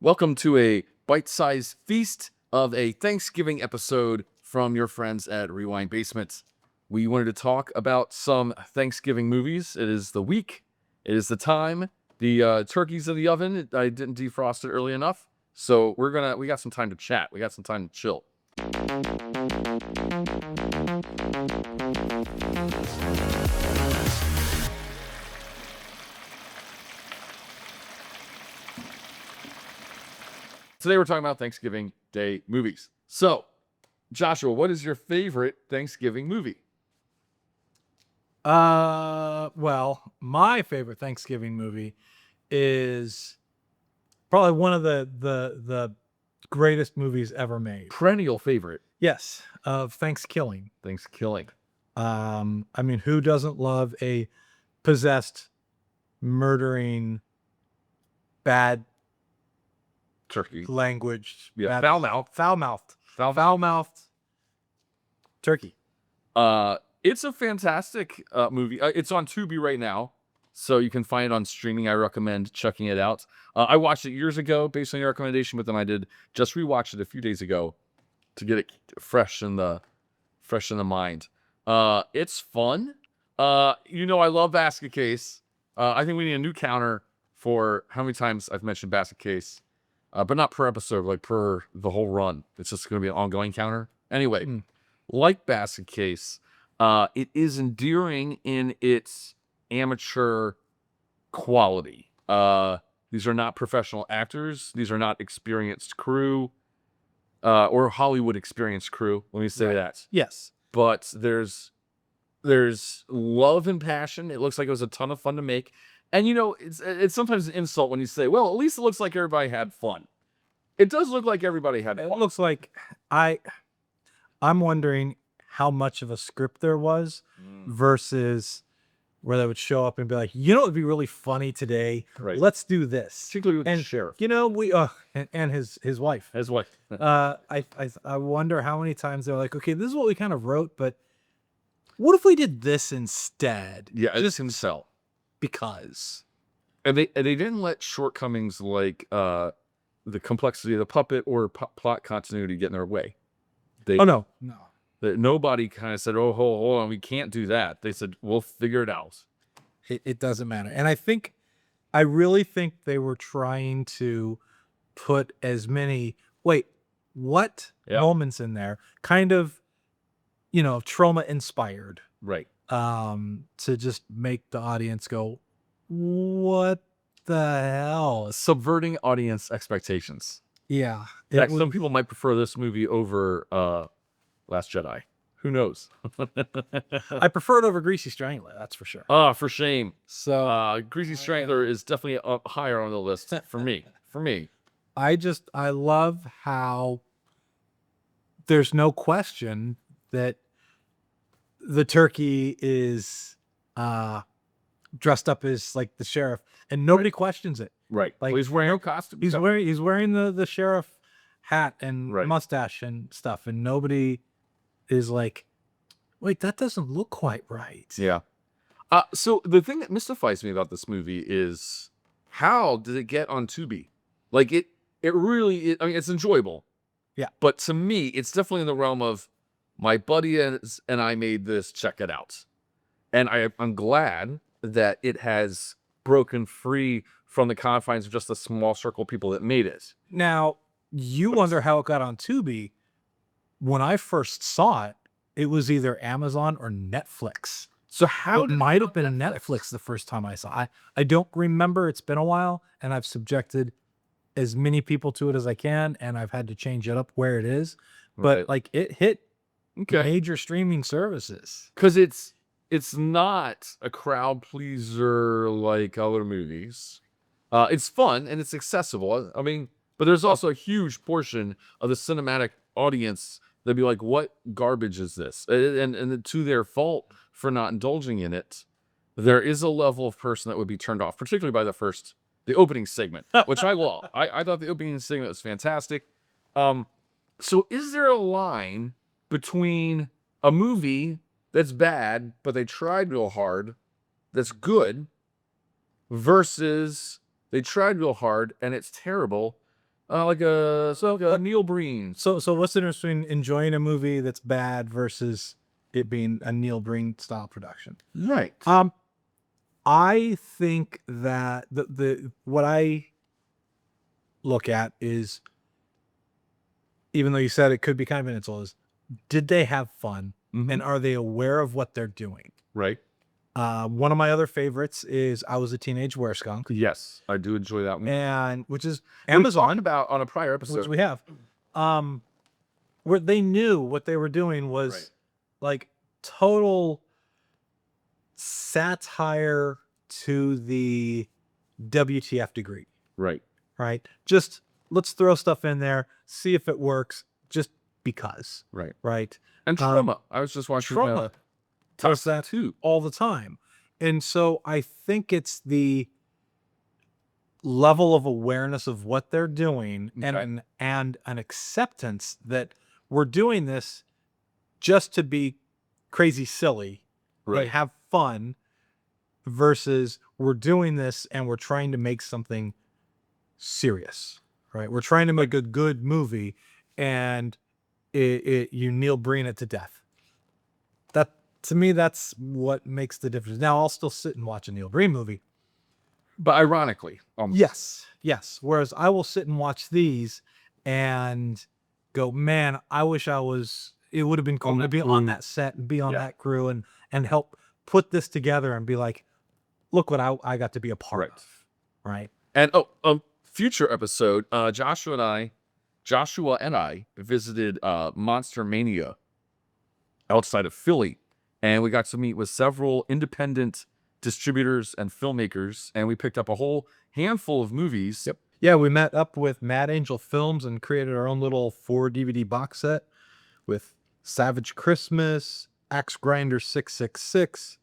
Welcome to a bite-sized feast of a Thanksgiving episode from your friends at Rewind Basement. We wanted to talk about some Thanksgiving movies. It is the week. It is the time. The turkey's in the oven. I didn't defrost it early enough. So we got some time to chat. We got some time to chill. Today we're talking about Thanksgiving Day movies. So, Joshua, what is your favorite Thanksgiving movie? Well, my favorite Thanksgiving movie is probably one of the greatest movies ever made. Perennial favorite. Yes, of Thanksgiving. Thanksgiving. I mean, who doesn't love a possessed, murdering, bad Turkey. language, Yeah. foul-mouthed turkey? It's a fantastic movie. It's on Tubi right now, so you can find it on streaming. I recommend checking it out. I watched it years ago based on your recommendation, but then I did just rewatch it a few days ago to get it fresh in the mind. It's fun. I love Basket Case. I think we need a new counter for how many times I've mentioned Basket Case, but not per episode, like per the whole run. It's just going to be an ongoing counter. Anyway, like Basket Case, it is endearing in its amateur quality. These are not professional actors. These are not experienced crew, or Hollywood experienced crew. Let me say that. Yes. But there's love and passion. It looks like it was a ton of fun to make. And it's sometimes an insult when you say, well, at least it looks like everybody had fun. It does look like everybody had fun. It looks like I'm wondering how much of a script there was versus where they would show up and be like, it would be really funny today. Right. Let's do this. Particularly with the sheriff. We and his wife. His wife. I wonder how many times they're like, okay, this is what we kind of wrote, but what if we did this instead? Yeah, it just himself. Because. And they didn't let shortcomings like the complexity of the puppet or plot continuity get in their way. No. Nobody kind of said, "Oh, hold on, we can't do that." They said, "We'll figure it out." It doesn't matter, and I really think they were trying to put as many moments in there, kind of, trauma inspired, right? To just make the audience go, "What the hell?" Subverting audience expectations. Yeah. Some people might prefer this movie over Last Jedi. Who knows? I prefer it over Greasy Strangler, that's for sure. For shame. So Greasy Strangler is definitely up higher on the list for me. I love how there's no question that the turkey is dressed up as like the sheriff, and nobody questions it. Right. Like, well, he's wearing a costume. He's wearing the sheriff hat and mustache and stuff, and nobody is like, wait, that doesn't look quite right. Yeah. So the thing that mystifies me about this movie is how did it get on Tubi? Like it really, I mean, it's enjoyable. Yeah. But to me, it's definitely in the realm of my buddy and I made this, check it out. And I'm glad that it has broken free from the confines of just a small circle of people that made it. Now, you wonder how it got on Tubi. When I first saw it, it was either Amazon or Netflix. So how it might have been Netflix the first time I saw it. I don't remember. It's been a while, and I've subjected as many people to it as I can, and I've had to change it up where it is. But like it hit major streaming services. Because it's not a crowd pleaser like other movies. It's fun and it's accessible. I mean, but there's also a huge portion of the cinematic audience that'd be like, what garbage is this? And to their fault for not indulging in it, there is a level of person that would be turned off, particularly by the opening segment, which I love. I thought the opening segment was fantastic. So is there a line between a movie that's bad, but they tried real hard, that's good, versus they tried real hard and it's terrible, like a Neil Breen. So what's the difference between enjoying a movie that's bad versus it being a Neil Breen style production? Right. I think that the what I look at is, even though you said it could be kind of an insult, is did they have fun and are they aware of what they're doing? Right. One of my other favorites is I Was a Teenage Wereskunk, Yes, I do enjoy that one. and which is We Amazon, talked about on a prior episode. which we have, where they knew what they were doing was Right. like total satire to the WTF degree, Right. right? Just let's throw stuff in there, see if it works, just because, Right. right? And Trauma. I was just watching Trauma does that too. all the time. And so I think it's the level of awareness of what they're doing and an acceptance that we're doing this just to be crazy silly, Right. and have fun, versus we're doing this and we're trying to make something serious, right? We're trying to make a good movie, and you Neil Breen it to death. That, to me, that's what makes the difference. Now I'll still sit and watch a Neil Breen movie, But ironically, yes. Whereas I will sit and watch these and go, man, I wish I was. It would have been cool to be on that set and be on that crew and help put this together and be like, look what I got to be a part of, right? And future episode, Joshua and I visited Monster Mania outside of Philly, and we got to meet with several independent distributors and filmmakers, and we picked up a whole handful of movies. Yep. Yeah, we met up with Mad Angel Films and created our own little 4 DVD box set with Savage Christmas, Axe Grinder 666,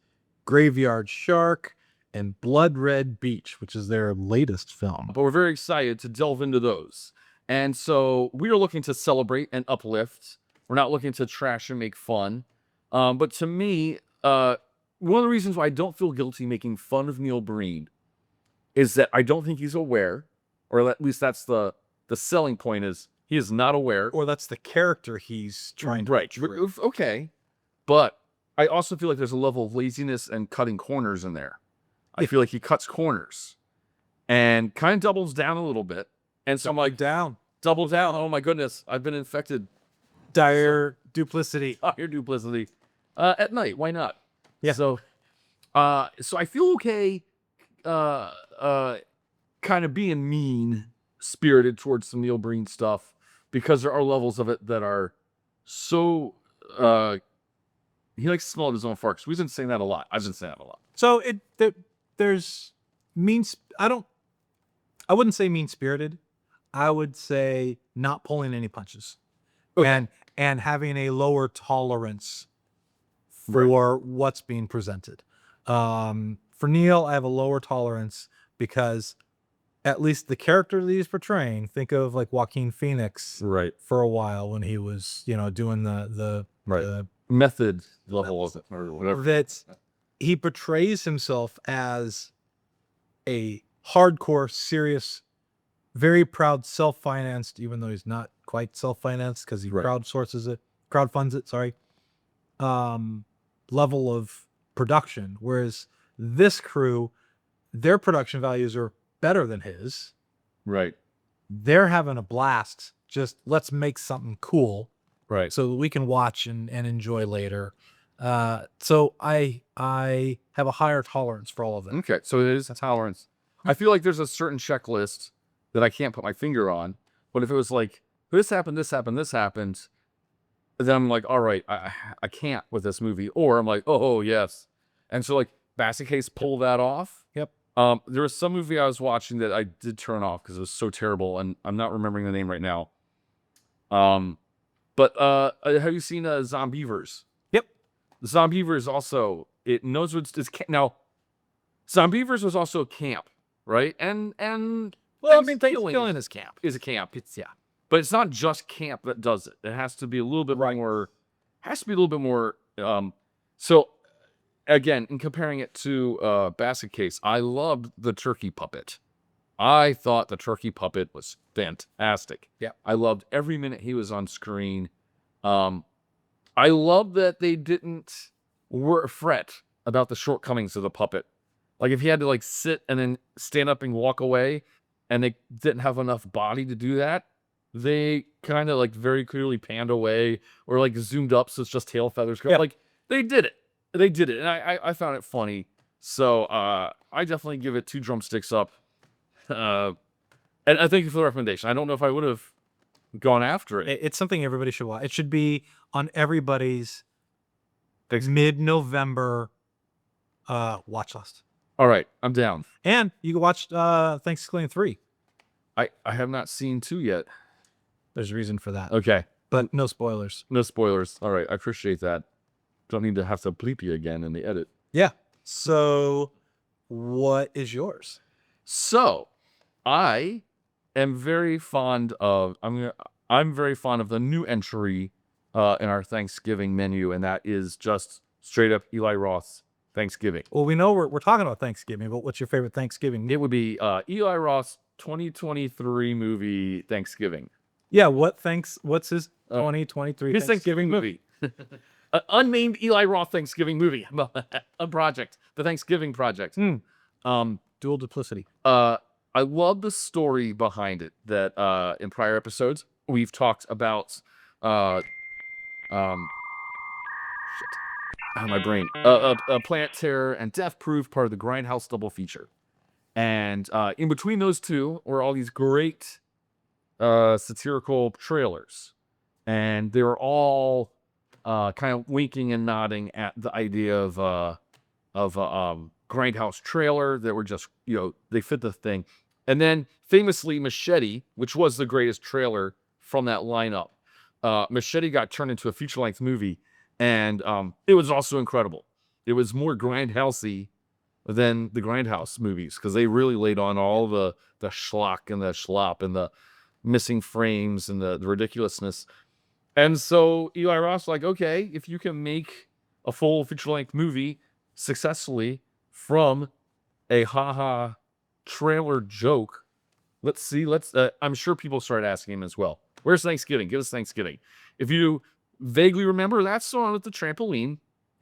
Graveyard Shark, and Blood Red Beach, which is their latest film. But we're very excited to delve into those. And so we are looking to celebrate and uplift. We're not looking to trash and make fun. But to me, one of the reasons why I don't feel guilty making fun of Neil Breen is that I don't think he's aware, or at least that's the selling point, is he is not aware. Or that's the character he's trying to portray. Okay. But I also feel like there's a level of laziness and cutting corners in there. I feel like he cuts corners and kind of doubles down a little bit. And so I'm like, double down. Oh my goodness, I've been infected. Dire duplicity. Dire duplicity. At night, why not? Yeah. So I feel okay kind of being mean-spirited towards some Neil Breen stuff, because there are levels of it that are so he likes to smell his own farts. We've been saying that a lot. I've been saying that a lot. So there's I wouldn't say mean-spirited. I would say not pulling any punches. Okay. And having a lower tolerance for what's being presented. For Neil, I have a lower tolerance because at least the character that he's portraying, think of like Joaquin Phoenix for a while when he was, doing the method level of it or whatever. That he portrays himself as a hardcore, serious, very proud, self-financed, even though he's not quite self-financed because he crowdfunds it, sorry. Level of production. Whereas this crew, their production values are better than his. Right. They're having a blast. Just let's make something cool. Right. So that we can watch and enjoy later. So I have a higher tolerance for all of that. Okay. So it is a tolerance. I feel like there's a certain checklist that I can't put my finger on. But if it was like, this happened, then I'm like, all right, I can't with this movie. Or I'm like, oh yes. And so like Basket Case pull that off. Yep. There was some movie I was watching that I did turn off because it was so terrible, and I'm not remembering the name right now. But have you seen Zombievers? Yep. Zombievers also, it knows what's now. Zombievers was also a camp, right? And well, I mean, Thanksgiving is camp. Is a camp. But it's not just camp that does it. It has to be a little bit more. Has to be a little bit more. So, again, in comparing it to Basket Case, I loved the turkey puppet. I thought the turkey puppet was fantastic. Yeah. I loved every minute he was on screen. Um, I love that they didn't fret about the shortcomings of the puppet. Like if he had to like sit and then stand up and walk away, and they didn't have enough body to do that, they kind of like very clearly panned away or like zoomed up so it's just tail feathers. Yeah. Like they did it. They did it, and I found it funny. So I definitely give it 2 drumsticks up. And I thank you for the recommendation. I don't know if I would have gone after it. It's something everybody should watch. It should be on everybody's Thanks. mid-November watch list. All right, I'm down. And you can watch Thanksgiving 3. I have not seen 2 yet. There's a reason for that. Okay, But no spoilers. no spoilers. All right, I appreciate that. Don't need to have to bleep you again in the edit. Yeah. So what is yours? So, I am very fond of I'm very fond of the new entry in our Thanksgiving menu, and that is just straight up Eli Roth's Thanksgiving. Well, we know we're talking about Thanksgiving, but what's your favorite Thanksgiving? It would be Eli Roth's 2023 movie Thanksgiving. Yeah, what's his 2023 His Thanksgiving movie. An unnamed Eli Roth Thanksgiving movie. A project. The Thanksgiving Project. Dual duplicity. I love the story behind it. That in prior episodes we've talked about. Shit. My brain. Planet Terror and Death Proof, part of the Grindhouse double feature. And in between those two were all these great satirical trailers, and they were all kind of winking and nodding at the idea of Grindhouse trailer that were just, they fit the thing. And then famously Machete, which was the greatest trailer from that lineup, Machete got turned into a feature-length movie, and it was also incredible. It was more Grindhousey than the Grindhouse movies, because they really laid on all the schlock and the schlop and the missing frames and the ridiculousness. And so Eli Roth's like, okay, if you can make a full feature-length movie successfully from a haha trailer joke, let's see. I'm sure people started asking him as well, where's Thanksgiving? Give us Thanksgiving. If you vaguely remember that song with the trampoline,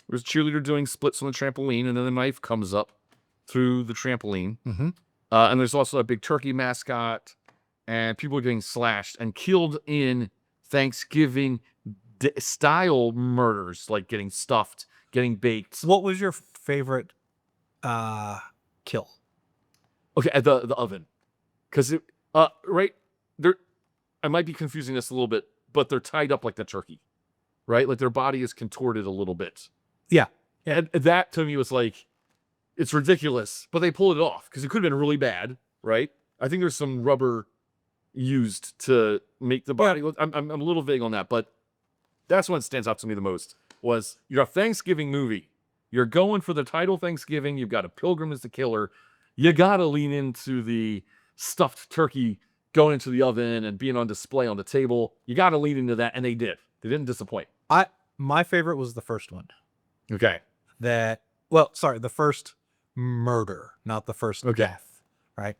there's a cheerleader doing splits on the trampoline, and then the knife comes up through the trampoline. And there's also a big turkey mascot, and people are getting slashed and killed in Thanksgiving style murders, like getting stuffed, getting baked. What was your favorite kill? Okay, at the oven, because right there, I might be confusing this a little bit, but they're tied up like the turkey, right? Like their body is contorted a little bit. Yeah. And that to me was like, it's ridiculous, but they pulled it off because it could have been really bad, right? I think there's some rubber used to make the body look. I'm a little vague on that, but that's what stands out to me the most. Was you're a Thanksgiving movie, you're going for the title Thanksgiving, you've got a pilgrim as the killer, you gotta lean into the stuffed turkey going into the oven and being on display on the table. You gotta lean into that, and they did. They didn't disappoint. My favorite was the first one. Okay. The first murder, not the first death, right?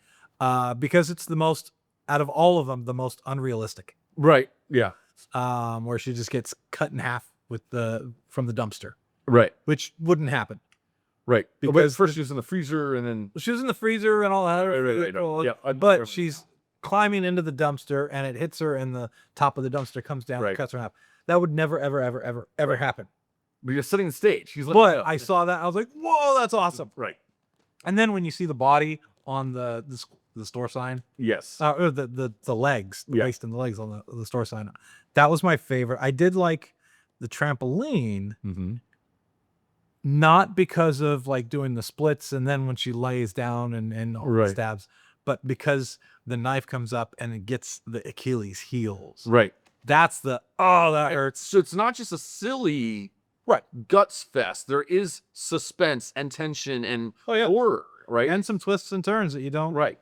Because it's the most, out of all of them, the most unrealistic. Right. Yeah. Where she just gets cut in half from the dumpster, Right. which wouldn't happen. Right. Because first she was in the freezer, and then she was in the freezer and all that. Right. Yeah. But she's climbing into the dumpster, and it hits her, and the top of the dumpster comes down and cuts her in half. That would never, ever happen. But you're setting the stage. He's like, But I saw that, I was like, whoa, that's awesome. Right. And then when you see the body on the store sign, Yes. or the legs, the Yeah. waist and the legs on the store sign, that was my favorite. I did like the trampoline, not because of like doing the splits and then when she lays down and all the stabs, but because the knife comes up and it gets the Achilles heels. Right. That's that hurts. So it's not just a silly guts fest. There is suspense and tension and horror, right? And some twists and turns that you don't. Right.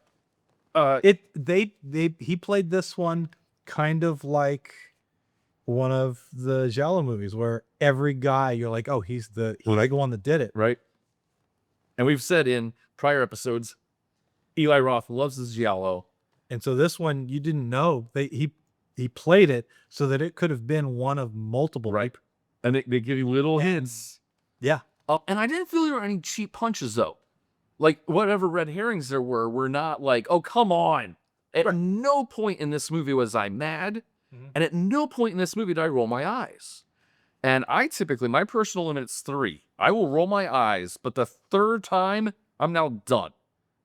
He played this one kind of like one of the Giallo movies where every guy you're like, oh, he's the one that did it. Right. And we've said in prior episodes, Eli Roth loves his giallo. And so this one you didn't know he played it so that it could have been one of multiple Right. people. And they give you little hints. Yeah. And I didn't feel there were any cheap punches, though. Like, whatever red herrings there were not like, oh, come on. At no point in this movie was I mad. And at no point in this movie did I roll my eyes. And I typically, my personal limit is 3. I will roll my eyes, but the 3rd time, I'm now done.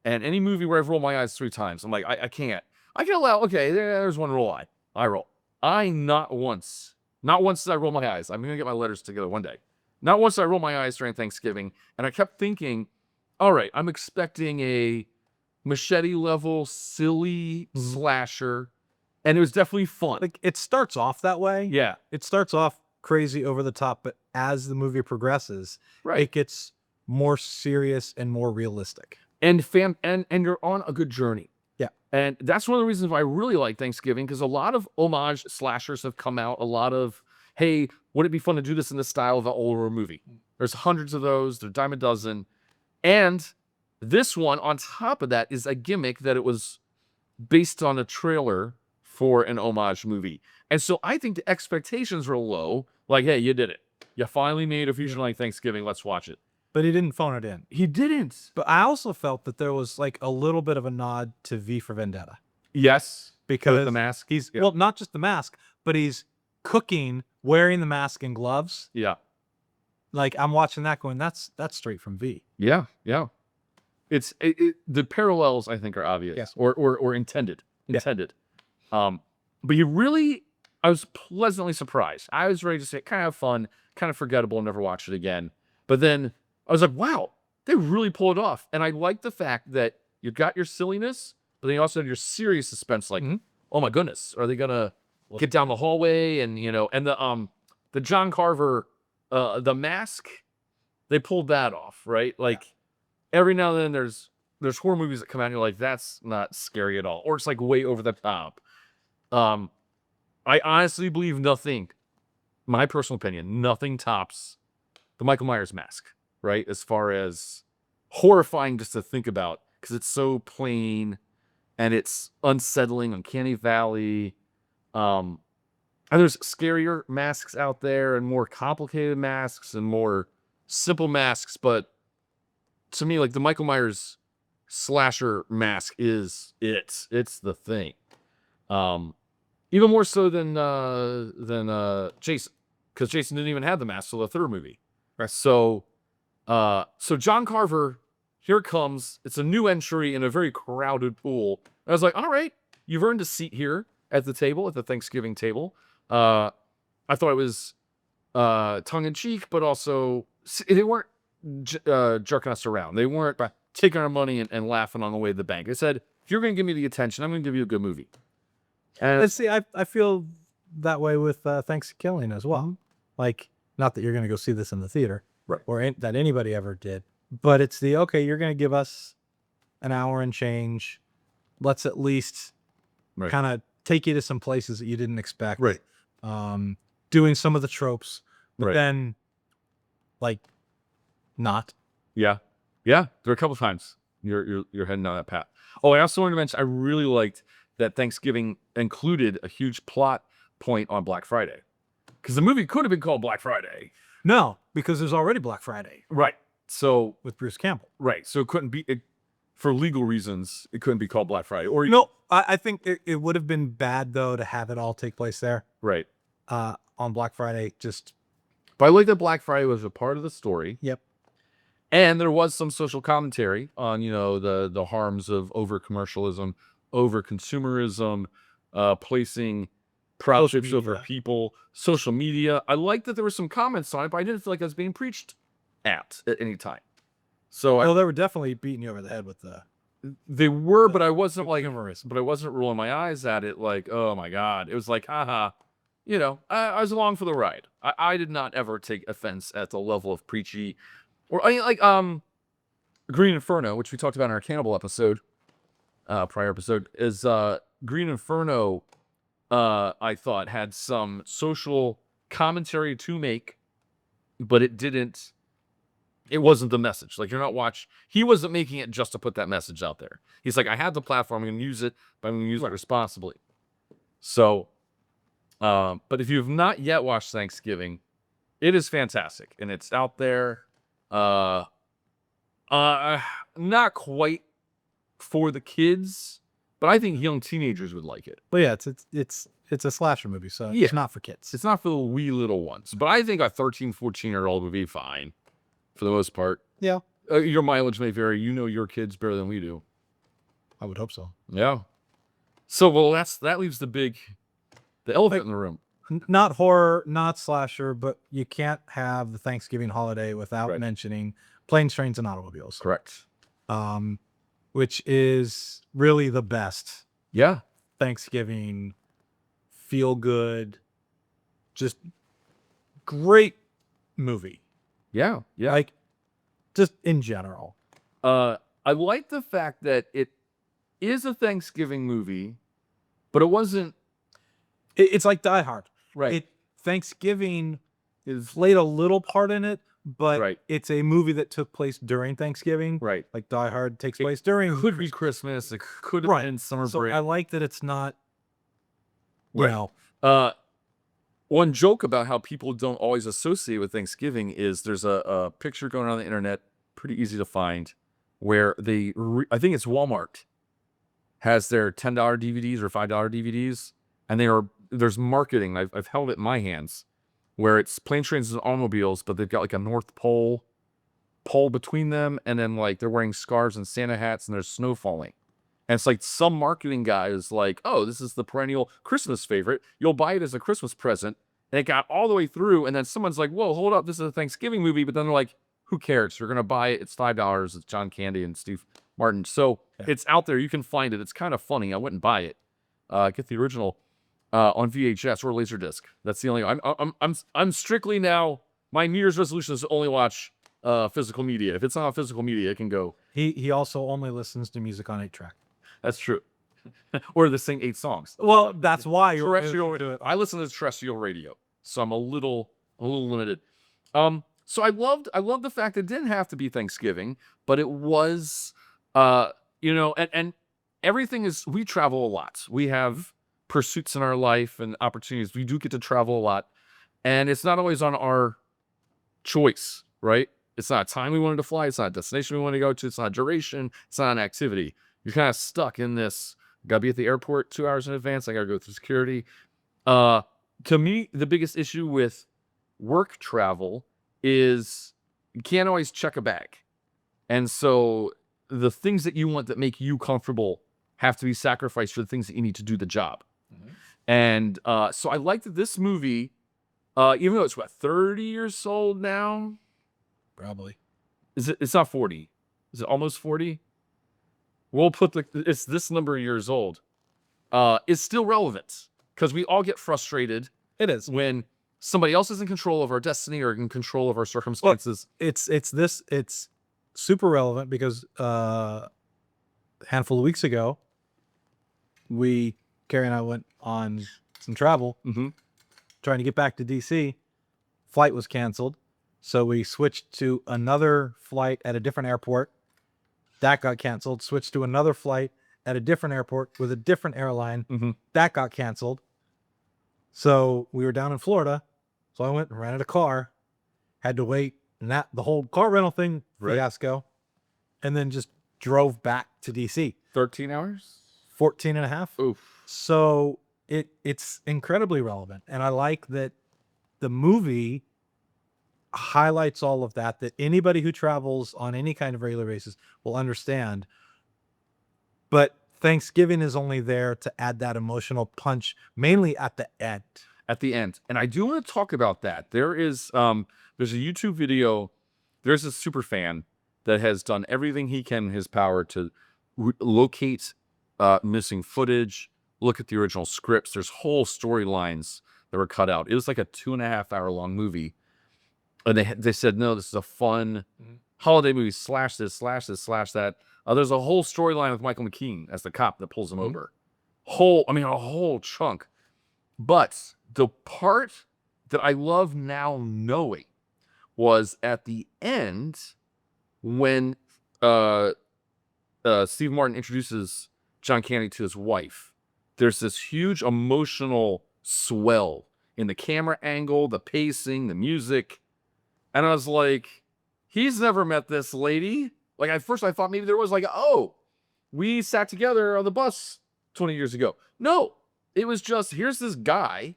And any movie where I've rolled my eyes 3 times, I'm like, I can't. I can allow, okay, there's one roll eye. I roll. Not once did I roll my eyes. I'm going to get my letters together one day. Not once did I roll my eyes during Thanksgiving. And I kept thinking, all right, I'm expecting a machete level, silly slasher. And it was definitely fun. Like it starts off that way. Yeah. It starts off crazy over the top, but as the movie progresses, it gets more serious and more realistic. And you're on a good journey. Yeah. And that's one of the reasons why I really like Thanksgiving, because a lot of homage slashers have come out. A lot of, hey, would it be fun to do this in the style of an older movie? There's hundreds of those. They're a dime a dozen. And this one, on top of that, is a gimmick that it was based on a trailer for an homage movie. And so I think the expectations were low. Like, hey, you did it. You finally made a feature like Thanksgiving. Let's watch it. But he didn't phone it in. He didn't. But I also felt that there was like a little bit of a nod to V for Vendetta. Yes. Because the mask. He's well, not just the mask, but he's cooking, wearing the mask and gloves. Yeah. Like I'm watching that going, that's straight from V. Yeah. Yeah. It's the parallels, I think, are obvious or intended. But I was pleasantly surprised. I was ready to say kind of fun, kind of forgettable, never watch it again. But then I was like, wow, they really pulled it off. And I like the fact that you got your silliness, but then you also had your serious suspense. Like, oh my goodness, are they gonna get down the hallway? And and the John Carver, the mask, they pulled that off, right? Like every now and then there's horror movies that come out and you're like, that's not scary at all, or it's like way over the top. I honestly believe nothing, my personal opinion, nothing tops the Michael Myers mask, right? As far as horrifying just to think about, because it's so plain and it's unsettling, uncanny valley. And there's scarier masks out there and more complicated masks and more simple masks, but to me, like the Michael Myers slasher mask is it's the thing. Even more so than Jason, because Jason didn't even have the mask till the 3rd movie. Right. So John Carver, here comes. It's a new entry in a very crowded pool. I was like, all right, you've earned a seat here at the table, at the Thanksgiving table. I thought it was tongue in cheek, but also they weren't jerking us around. They weren't taking our money and laughing on the way to the bank. They said, if you're going to give me the attention, I'm going to give you a good movie. And let's see, I feel that way with Thanksgiving as well. Like, not that you're going to go see this in the theater, right, or that anybody ever did, but it's the, okay, you're going to give us an hour and change. Let's at least kind of take you to some places that you didn't expect. Right. Doing some of the tropes, but right. then like not. Yeah. Yeah. There were a couple of times you're heading down that path. Oh, I also wanted to mention, I really liked that Thanksgiving included a huge plot point on Black Friday. Because the movie could have been called Black Friday. No, because there's already Black Friday. Right. So with Bruce Campbell. Right. So it couldn't be, for legal reasons, it couldn't be called Black Friday. Or no, I think it would have been bad though to have it all take place there. Right. On Black Friday, But I like that Black Friday was a part of the story. Yep. And there was some social commentary on, the harms of over commercialism, over consumerism, placing profits over people, social media. I like that there were some comments on it, but I didn't feel like I was being preached at any time. So they were definitely beating you over the head with they were, but I wasn't rolling my eyes at it like, oh my God. It was like, haha, I was along for the ride. I did not ever take offense at the level of preachy, or Green Inferno, which we talked about in our cannibal episode, prior episode, is Green Inferno. I thought had some social commentary to make, but it didn't It wasn't the message. Like, you're not he wasn't making it just to put that message out there. He's like, I have the platform, I'm gonna use it, but I'm gonna use it responsibly. So, but if you've not yet watched Thanksgiving, it is fantastic, and it's out there. Uh, not quite for the kids, but I think young teenagers would like it. But yeah, it's a slasher movie, so Yeah. it's not for kids. It's not for the wee little ones, but I think a 13, 14-year-old would be fine for the most part. Yeah, Your mileage may vary. You know your kids better than we do. I would hope so. Yeah. So, well, that leaves the elephant in the room. Not horror, not slasher, but you can't have the Thanksgiving holiday without Right. mentioning Planes, Trains, and Automobiles. Correct. Which is really the best Yeah. Thanksgiving, feel good, just great movie. Yeah. Yeah. Like, just in general. I like the fact that it is a Thanksgiving movie, but it wasn't It's like Die Hard. right. Thanksgiving Is played a little part in it, but Right. it's a movie that took place during Thanksgiving. right. Like Die Hard takes place during Could be Christmas. It could have Right. been summer So break. I like that it's not, you Right. know, One joke about how people don't always associate with Thanksgiving is there's a picture going on the internet, pretty easy to find, where I think it's Walmart, has their $10 DVDs or $5 DVDs, and there's marketing. I've held it in my hands, where it's Planes, Trains, and Automobiles, but they've got like a North Pole between them, and then like they're wearing scarves and Santa hats, and there's snow falling. And it's like some marketing guy is like, oh, this is the perennial Christmas favorite. You'll buy it as a Christmas present. And it got all the way through, and then someone's like, whoa, hold up, this is a Thanksgiving movie. But then they're like, who cares? You're going to buy it. It's $5. It's John Candy and Steve Martin. So it's out there. You can find it. It's kind of funny. I wouldn't buy it. Get the original on VHS or Laserdisc. That's the only. I'm strictly now. My New Year's resolution is to only watch physical media. If it's not physical media, it can go. he also only listens to music on 8-track. That's true. Or the same 8 songs. Well, that's why you're Terrestrial. I listen to terrestrial radio, so I'm a little limited. So I loved the fact it didn't have to be Thanksgiving, but it was, and everything is. We travel a lot. We have pursuits in our life and opportunities. We do get to travel a lot, and it's not always on our choice, right? It's not a time we wanted to fly. It's not a destination we want to go to. It's not a duration. It's not an activity. You're kind of stuck in this. Gotta be at the airport 2 hours in advance. I gotta go through security. To me, the biggest issue with work travel is you can't always check a bag. And so the things that you want that make you comfortable have to be sacrificed for the things that you need to do the job. Mm-hmm. And so I like that this movie, even though it's 30 years old now? Probably. It's not 40. Is it almost 40? We'll put it's this number of years old. It's still relevant because we all get frustrated. It is when somebody else is in control of our destiny or in control of our circumstances. Well, it's super relevant because a handful of weeks ago, Carrie and I went on some travel, trying to get back to DC. Flight was canceled, so we switched to another flight at a different airport. That got canceled. Switched to another flight at a different airport with a different airline. That got canceled. So we were down in Florida. So I went and rented a car. Had to wait. And the whole car rental thing, fiasco. And then just drove back to DC. 13 hours? 14 and a half. Oof. So it's incredibly relevant. And I like that the movie highlights all of that anybody who travels on any kind of regular basis will understand. But Thanksgiving is only there to add that emotional punch, mainly at the end. At the end. And I do want to talk about that. There's a YouTube video. There's a super fan that has done everything he can in his power to locate missing footage, look at the original scripts. There's whole storylines that were cut out. It was like a 2.5-hour long movie. And they said, no, this is a fun holiday movie, slash this, slash that. There's a whole storyline with Michael McKean as the cop that pulls him over. A whole chunk. But the part that I love now knowing was at the end, when Steve Martin introduces John Candy to his wife, there's this huge emotional swell in the camera angle, the pacing, the music. And I was like, he's never met this lady. Like, at first I thought maybe there was like, oh, we sat together on the bus 20 years ago. No, it was just, here's this guy.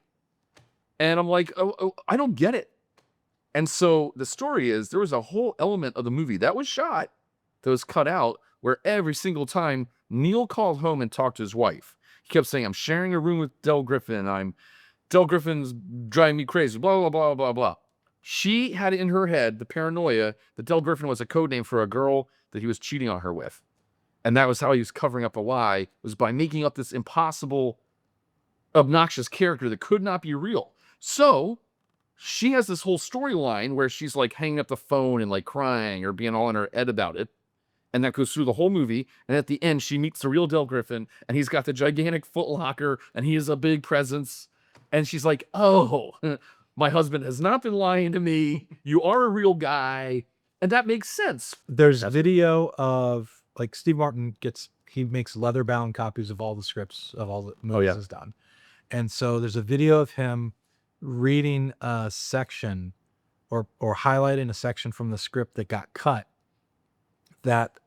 And I'm like, oh, I don't get it. And so the story is there was a whole element of the movie that was shot, that was cut out, where every single time Neil called home and talked to his wife, he kept saying, I'm sharing a room with Del Griffin. Del Griffin's driving me crazy, blah, blah, blah, blah, blah. She had in her head the paranoia that Del Griffin was a code name for a girl that he was cheating on her with. And that was how he was covering up a lie, was by making up this impossible, obnoxious character that could not be real. So she has this whole storyline where she's like hanging up the phone and like crying or being all in her head about it. And that goes through the whole movie. And at the end, she meets the real Del Griffin, and he's got the gigantic footlocker, and he is a big presence. And she's like, oh, my husband has not been lying to me. You are a real guy. And that makes sense. There's a video of like Steve Martin he makes leather bound copies of all the scripts of all the movies he's done. And so there's a video of him reading a section or highlighting a section from the script that got cut that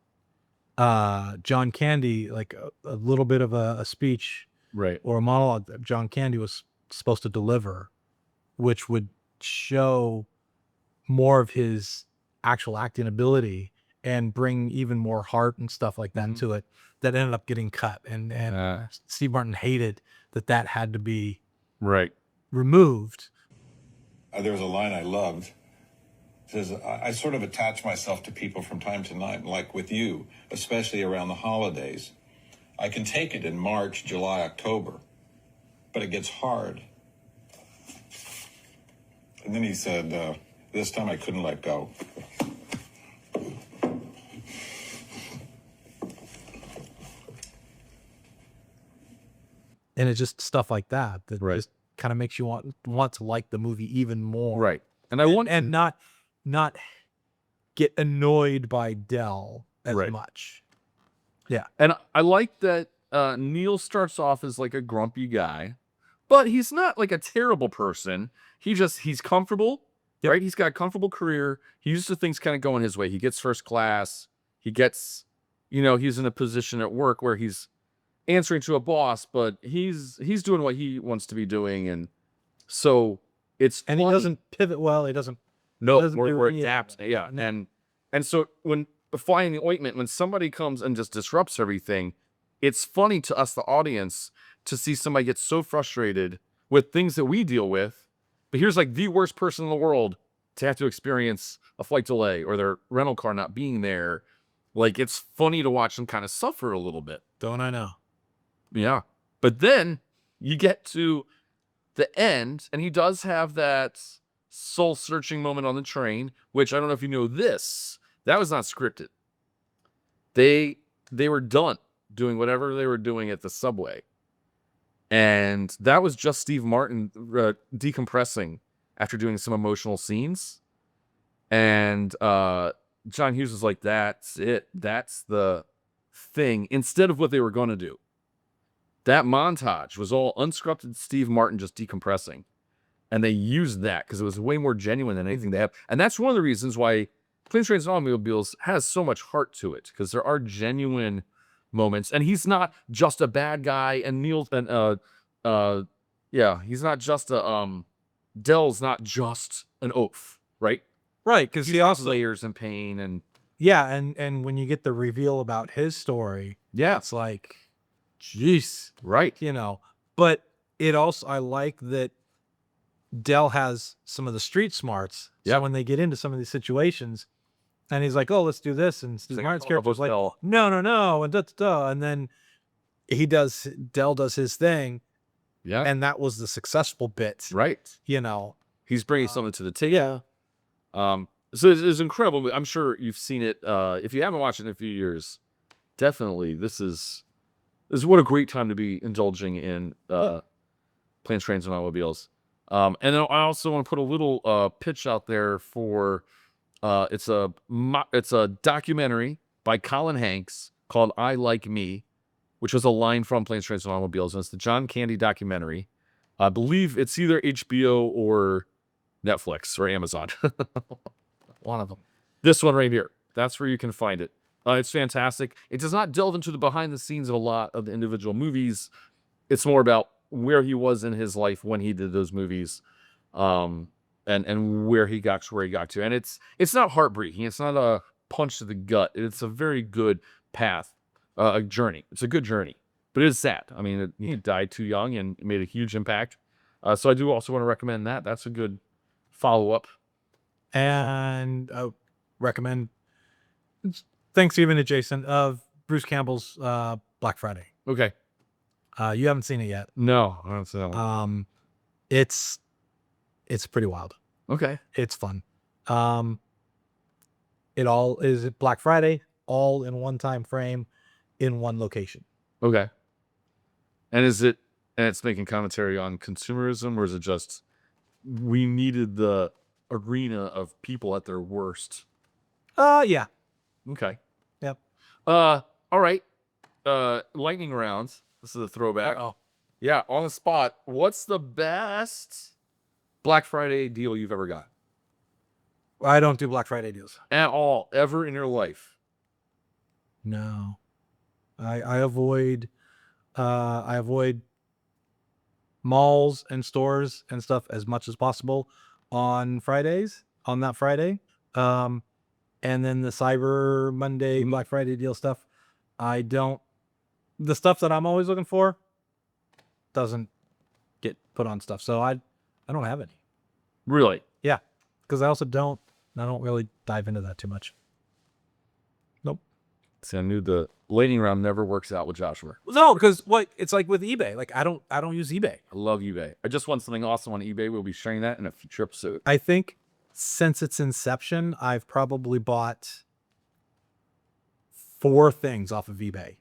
John Candy, like a little bit of a speech or a monologue that John Candy was supposed to deliver, which would show more of his actual acting ability and bring even more heart and stuff like that into it, that ended up getting cut. And Steve Martin hated that had to be removed. There was a line I loved. It says, I sort of attach myself to people from time to time, like with you, especially around the holidays. I can take it in March, July, October, but it gets hard. And then he said, this time I couldn't let go. And it's just stuff like that just kind of makes you want to like the movie even more. And I want and not get annoyed by Del as much. Yeah. And I like that Neil starts off as like a grumpy guy, but he's not like a terrible person. He's comfortable, right? He's got a comfortable career. He used to things kind of going his way. He gets first class. He gets, he's in a position at work where he's answering to a boss, but he's doing what he wants to be doing. And so it's funny. He doesn't pivot well. He doesn't. Or adapt. Yeah. And so when flying the ointment, when somebody comes and just disrupts everything, it's funny to us, the audience, to see somebody get so frustrated with things that we deal with. But here's like the worst person in the world to have to experience a flight delay or their rental car not being there. Like, it's funny to watch them kind of suffer a little bit. Don't I know? Yeah. But then you get to the end, and he does have that soul-searching moment on the train, which I don't know if you know this. That was not scripted. They were done doing whatever they were doing at the subway. And that was just Steve Martin decompressing after doing some emotional scenes. And John Hughes was like, that's it. That's the thing. Instead of what they were going to do. That montage was all unscripted Steve Martin just decompressing. And they used that because it was way more genuine than anything they have. And that's one of the reasons why Planes, Trains, and Automobiles has so much heart to it, because there are genuine moments. And he's not just a bad guy. And Neil's and he's not just a Del's not just an oaf, right? Right, because he also layers and pain and and when you get the reveal about his story, it's like, jeez, right? But it also, I like that Del has some of the street smarts. So when they get into some of these situations, and he's like, "Oh, let's do this," and Steve Martin's character was like, "No," and and then Del does his thing, and that was the successful bit, right? He's bringing something to the table. So it's incredible. I'm sure you've seen it. If you haven't watched it in a few years, definitely this is what a great time to be indulging in Planes, Trains, and Automobiles. And then I also want to put a little pitch out there for It's a documentary by Colin Hanks called "I Like Me," which was a line from Planes, Trains, and Automobiles. And it's the John Candy documentary. I believe it's either HBO or Netflix or Amazon. One of them. This one right here. That's where you can find it. It's fantastic. It does not delve into the behind the scenes of a lot of the individual movies. It's more about where he was in his life when he did those movies, and where he got to where he got to. And it's not heartbreaking. It's not a punch to the gut. It's a very good path, a journey. It's a good journey, but it is sad. I mean, he died too young and made a huge impact. So I do also want to recommend that. That's a good follow-up. And recommend Thanksgiving adjacent of Bruce Campbell's Black Friday. Okay. You haven't seen it yet. No, I don't see that one. It's pretty wild. Okay. It's fun. It all is Black Friday, all in one time frame, in one location. Okay. And it's making commentary on consumerism, or is it just we needed the arena of people at their worst? Yeah. Okay. Yep. All right. Lightning rounds. This is a throwback. Oh. Yeah, on the spot. What's the best Black Friday deal you've ever got? I don't do Black Friday deals. At all, ever in your life? No. I avoid malls and stores and stuff as much as possible on Fridays, on that Friday. And then the Cyber Monday, Black Friday deal stuff, the stuff that I'm always looking for doesn't get put on stuff. So I don't have any. Really? Yeah. Because I don't really dive into that too much. Nope. See, I knew the lightning round never works out with Joshua. No, because it's like with eBay. Like I don't use eBay. I love eBay. I just want something awesome on eBay. We'll be sharing that in a future episode. I think since its inception, I've probably bought 4 things off of eBay.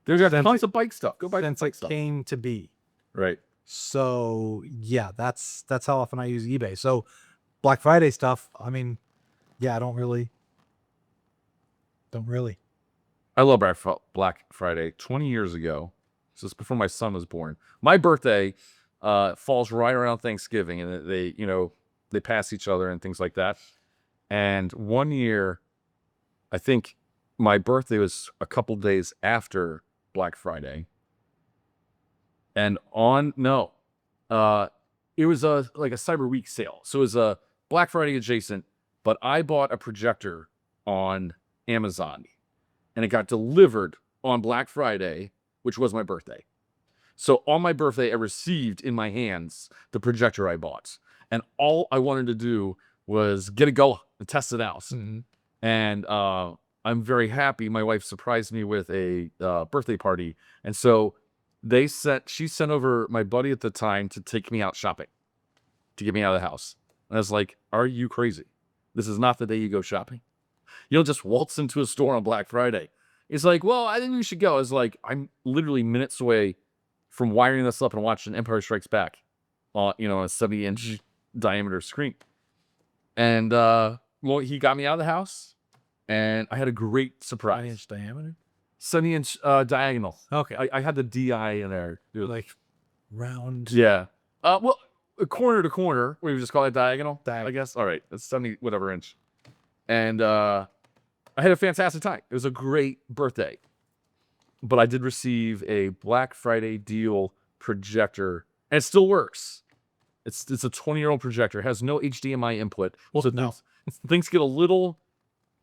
There's tons of bike stuff. Go buy Since bike it stuff. came to be. Right. So yeah, that's how often I use eBay. So Black Friday stuff, I mean, yeah, I don't really. I love Black Friday. 20 years ago, so it's before my son was born. My birthday falls right around Thanksgiving, and they pass each other and things like that. And one year, I think my birthday was a couple days after Black Friday. And it was like a Cyber Week sale. So it was a Black Friday adjacent, but I bought a projector on Amazon, and it got delivered on Black Friday, which was my birthday. So on my birthday, I received in my hands the projector I bought, and all I wanted to do was get it going and test it out. Mm-hmm. And I'm very happy. My wife surprised me with a birthday party, and so she sent over my buddy at the time to take me out shopping, to get me out of the house. And I was like, "Are you crazy? This is not the day you go shopping. You don't just waltz into a store on Black Friday." He's like, "Well, I think you should go." I was like, "I'm literally minutes away from wiring this up and watching Empire Strikes Back on a 70-inch diameter screen." And well, he got me out of the house, and I had a great surprise. 5-inch diameter? 70-inch diagonal. Okay. I had the DI in there. Dude. Like round. Yeah. Well, corner to corner. We would just call it diagonal, Diagonal. I guess. All right. That's 70 whatever inch. And I had a fantastic time. It was a great birthday. But I did receive a Black Friday deal projector, and it still works. It's a 20-year-old projector. It has no HDMI input. Well, So no. things get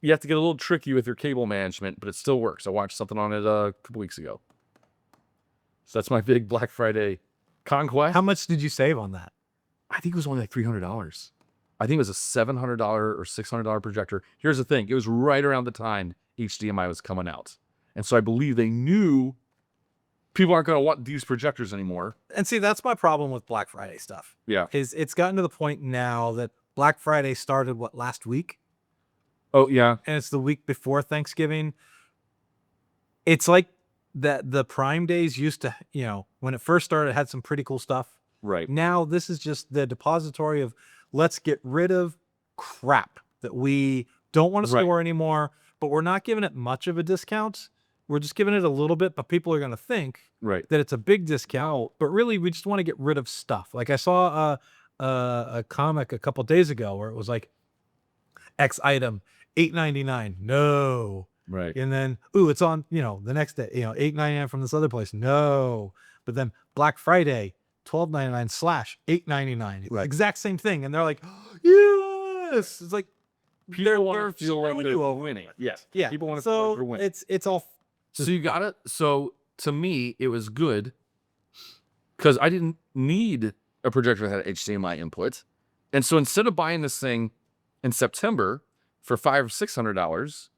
you have to get a little tricky with your cable management, but it still works. I watched something on it a couple weeks ago. So that's my big Black Friday conquest. How much did you save on that? I think it was only like $300. I think it was a $700 or $600 projector. Here's the thing. It was right around the time HDMI was coming out. And so I believe they knew people aren't going to want these projectors anymore. And see, that's my problem with Black Friday stuff. Yeah. Is it's gotten to the point now that Black Friday started last week? Oh, yeah. And it's the week before Thanksgiving. It's like that the Prime days used to, when it first started, it had some pretty cool stuff. Right. Now this is just the depository of let's get rid of crap that we don't want to Right. store anymore, but we're not giving it much of a discount. We're just giving it a little bit, but people are going to think Right. that it's a big discount, but really we just want to get rid of stuff. Like I saw a comic a couple days ago where it was like X item $8.99. No. Right. And then it's on, the next day, $8.99 from this other place. No. But then Black Friday, $12.99 slash $8.99. Right. Exact same thing. And they're like, yes. It's like People want to feel like screwing they're you over. winning. Yes. Yeah. People want to feel like they're winning. It's all So you got it. So to me, it was good because I didn't need a projector that had HDMI input. And so instead of buying this thing in September for $500 or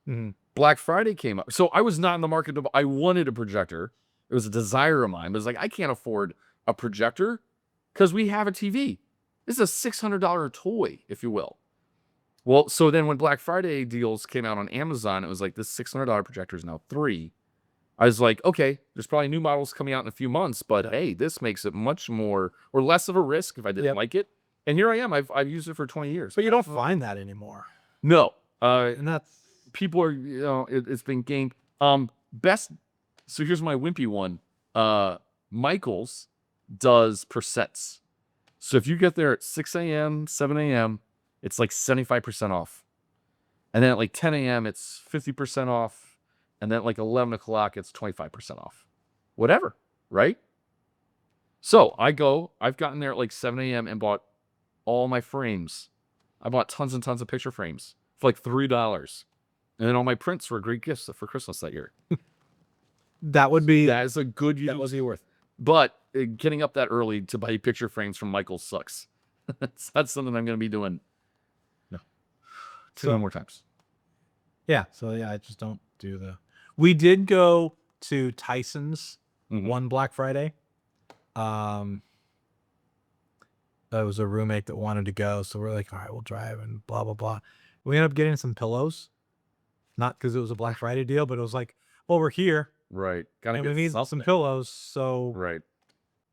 $600, Black Friday came up. So I was not in the market to buy. I wanted a projector. It was a desire of mine, but it's like, I can't afford a projector because we have a TV. This is a $600 toy, if you will. Well, so then when Black Friday deals came out on Amazon, it was like this $600 projector is now $300. I was like, okay, there's probably new models coming out in a few months, but hey, this makes it much more or less of a risk if I didn't like it. And here I am. I've used it for 20 years. But you don't find that anymore. No. And that's People are, it's been gamed. Best. So here's my wimpy one. Michael's does presets. So if you get there at 6 a.m., 7 a.m., it's like 75% off. And then at like 10 a.m., it's 50% off. And then at like 11 o'clock, it's 25% off. Whatever, right? So I've gotten there at like 7 a.m. and bought all my frames. I bought tons and tons of picture frames for like $3. And then all my prints were great gifts for Christmas that year. that That is a good use. That was be worth. But getting up that early to buy picture frames from Michael sucks. That's something I'm going to be doing. No. Two more times. Yeah. So yeah, I just don't do the. We did go to Tyson's one Black Friday. It was a roommate that wanted to go, so we're like, all right, we'll drive and blah blah blah. We ended up getting some pillows, not because it was a Black Friday deal, but it was like, well, we're here, Right? and we need some pillows. So right.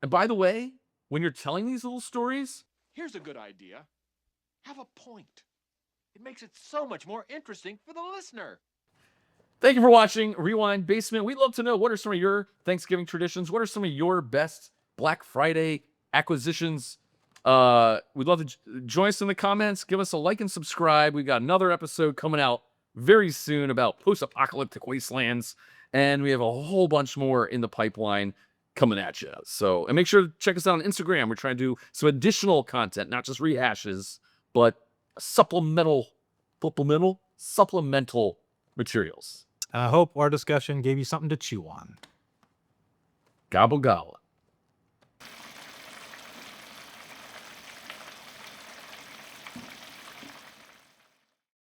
And by the way, when you're telling these little stories, here's a good idea. Have a point. It makes it so much more interesting for the listener. thank you for watching Rewind Basement. We'd love to know, what are some of your Thanksgiving traditions? What are some of your best Black Friday acquisitions? We'd love to join us in the comments. Give us a like and subscribe. We've got another episode coming out very soon about post-apocalyptic wastelands. And we have a whole bunch more in the pipeline coming at you. So, and make sure to check us out on Instagram. We're trying to do some additional content, not just rehashes, but supplemental materials. I hope our discussion gave you something to chew on. Gobble gobble.